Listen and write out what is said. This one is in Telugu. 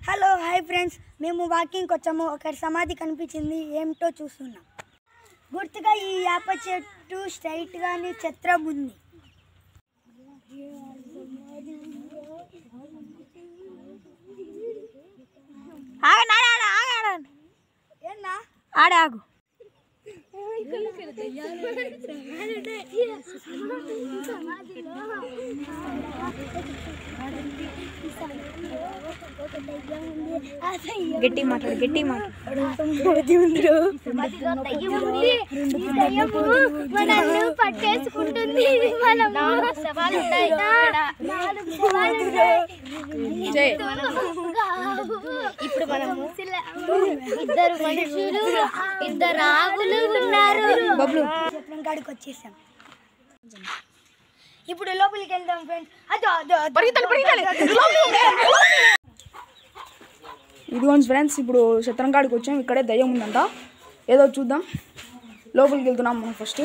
హలో హాయ్ ఫ్రెండ్స్, మేము వాకింగ్కి వచ్చాము. ఒకరి సమాధి కనిపించింది, ఏమిటో చూస్తున్నాం. గుర్తుగా ఈ వేప చెట్టు స్ట్రైట్గానే చిత్రం ఉంది. ఏందా ఆడాగు గట్టి మాట్లాడు పట్టేసుకుంటుంది. ఇప్పుడు మనము ఇద్దరు మనుషులు, ఇద్దరు ఆవులు ఉన్నారు. బబ్లు చిత్రం కాడికి వచ్చేసాం. ఇప్పుడు లోపలికి వెళ్దాం ఫ్రెండ్స్. ఇదిగోండి ఫ్రెండ్స్, ఇప్పుడు చిత్రం కాడికి వచ్చాం. ఇక్కడే దయ్యం ఉందంట, ఏదో చూద్దాం. లోపలికి వెళ్తున్నాం మనం ఫస్ట్.